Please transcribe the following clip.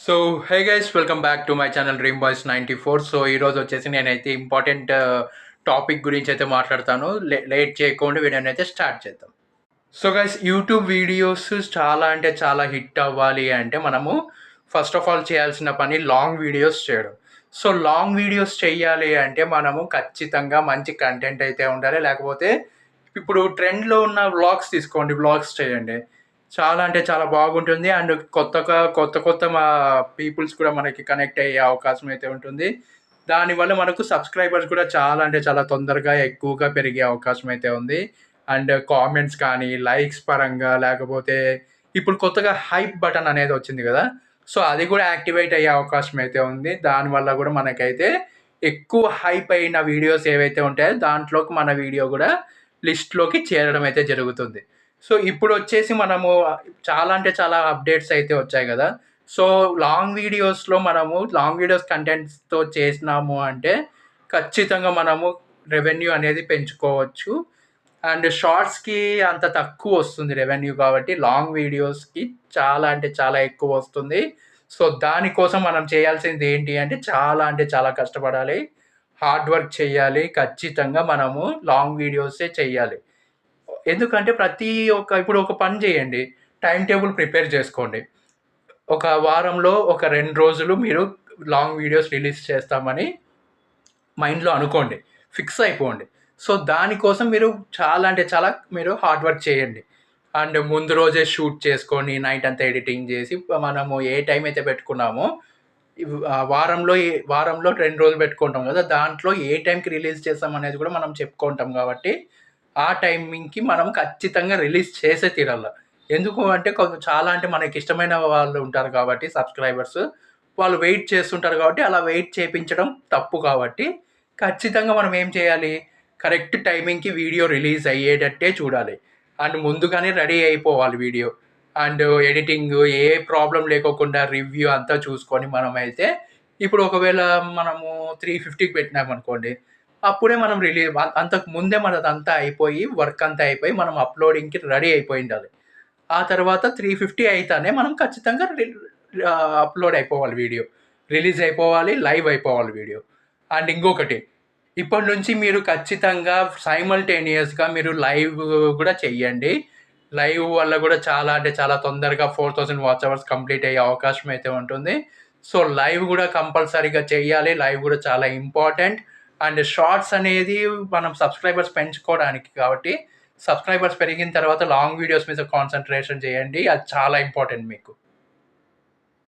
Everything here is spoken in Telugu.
So hey guys welcome back to my channel dream boys 94. So ఈరోజు వచ్చేసి నేనైతే ఇంపార్టెంట్ టాపిక్ గురించి అయితే మాట్లాడతాను. లేట్ చేయకుండా వీడియోని అయితే స్టార్ట్ చేద్దాం. సో గైస్, యూట్యూబ్ వీడియోస్ చాలా అంటే చాలా హిట్ అవ్వాలి అంటే మనము ఫస్ట్ ఆఫ్ ఆల్ చేయాల్సిన పని లాంగ్ వీడియోస్ చేయడం. సో లాంగ్ వీడియోస్ చేయాలి అంటే మనము ఖచ్చితంగా మంచి కంటెంట్ అయితే ఉండాలి. లేకపోతే ఇప్పుడు ట్రెండ్లో ఉన్న వ్లాగ్స్ తీసుకోండి, వ్లాగ్స్ చేయండి. చాలా అంటే చాలా బాగుంటుంది. అండ్ కొత్త కొత్త మా పీపుల్స్ కూడా మనకి కనెక్ట్ అయ్యే అవకాశం అయితే ఉంటుంది. దానివల్ల మనకు సబ్స్క్రైబర్స్ కూడా చాలా అంటే చాలా తొందరగా ఎక్కువగా పెరిగే అవకాశం అయితే ఉంది. అండ్ కామెంట్స్ కానీ, లైక్స్ పరంగా, లేకపోతే ఇప్పుడు కొత్తగా హైప్ బటన్ అనేది వచ్చింది కదా! సో అది కూడా యాక్టివేట్ అయ్యే అవకాశం అయితే ఉంది. దానివల్ల కూడా మనకైతే ఎక్కువ హైప్ అయిన వీడియోస్ ఏవైతే ఉంటాయో దాంట్లోకి మన వీడియో కూడా లిస్ట్‌లోకి చేరడం అయితే జరుగుతుంది. సో ఇప్పుడొచ్చేసి మనము చాలా అంటే చాలా అప్డేట్స్ అయితే వచ్చాయి గదా! సో లాంగ్ వీడియోస్ కంటెంట్స్‌తో చేసినాము అంటే ఖచ్చితంగా మనము రెవెన్యూ అనేది పెంచుకోవచ్చు. అండ్ షార్ట్స్‌కి అంత తక్కువొస్తుంది రెవెన్యూ కాబట్టి లాంగ్ వీడియోస్‌కి చాలా అంటే చాలా ఎక్కువొస్తుంది. సో దానికోసం మనం చేయాల్సింది ఏంటి అంటే చాలా అంటే చాలా కష్టపడాలి. హార్డ్ వర్క్ చేయాలి. ఖచ్చితంగా మనము లాంగ్ వీడియోసే చెయ్యాలి. ఎందుకంటే ఇప్పుడు ఒక పని చేయండి. టైమ్ టేబుల్ ప్రిపేర్ చేసుకోండి. ఒక వారంలో ఒక 2 రోజులు మీరు లాంగ్ వీడియోస్ రిలీజ్ చేస్తామని మైండ్‌లో అనుకోండి. ఫిక్స్ అయిపోండి. సో, దానికోసం మీరు చాలా అంటే చాలా మీరు హార్డ్ వర్క్ చేయండి. అండ్ ముందు రోజే షూట్ చేసుకొని నైట్ అంతా ఎడిటింగ్ చేసి మనము ఏ టైం అయితే పెట్టుకున్నామో వారంలో 2 రోజులు పెట్టుకుంటాం కదా! దాంట్లో ఏ టైంకి రిలీజ్ చేస్తామనేది కూడా మనం చెప్పుకుంటాం కాబట్టి, ఆ టైమింగ్‌కి మనం ఖచ్చితంగా రిలీజ్ చేసే తీరాల. ఎందుకు అంటే చాలా అంటే మనకిష్టమైన వాళ్ళు ఉంటారు కాబట్టి సబ్‌స్క్రైబర్స్. వాళ్ళు వెయిట్ చేస్తుంటారు కాబట్టి, అలా వెయిట్ చేపించడం తప్పు కాబట్టి, ఖచ్చితంగా మనం ఏం చేయాలి? కరెక్ట్ టైమింగ్‌కి వీడియో రిలీజ్ అయ్యేటట్టే చూడాలి. అండ్ ముందుగానే రెడీ అయిపోవాలి video. And editing A problem లేకోకుండా రివ్యూ అంతా చూసుకొని మనమైతే ఇప్పుడు ఒకవేళ మనము 350కి పెట్టినామనుకోండి, అప్పుడే మనం అంతకు ముందే మనదంతా అయిపోయి, వర్క్ అంతా అయిపోయి, మనం అప్‌లోడింగ్‌కి రెడీ అయిపోయుండాలి. ఆ తర్వాత 350 అయితానే మనం ఖచ్చితంగా అప్‌లోడ్ అయిపోవాలి వీడియో. రిలీజ్ అయిపోవాలి, లైవ్ అయిపోవాలి వీడియో. అండ్ ఇంకొకటి, ఇప్పటి నుంచి మీరు ఖచ్చితంగా సైమల్టేనియస్‌గా మీరు లైవ్ గూడా చెయ్యండి. లైవ్ వల్ల గూడా చాలా అంటే చాలా తొందరగా 4000 వాచ్ అవర్స్ కంప్లీట్ అయ్యే అవకాశం అయితే ఉంటుంది. సో, లైవ్ గూడా కంపల్సరీగా చెయ్యాలి. లైవ్ గూడా చాలా ఇంపార్టెంట్. అండ్ షార్ట్స్ అనేది మనం సబ్‌స్క్రైబర్స్ పెంచుకోవడానికి కాబట్టి, సబ్‌స్క్రైబర్స్ పెరిగిన తర్వాత లాంగ్ వీడియోస్ మీద కాన్సంట్రేషన్ చేయండి. అది చాలా ఇంపార్టెంట్ మీకు.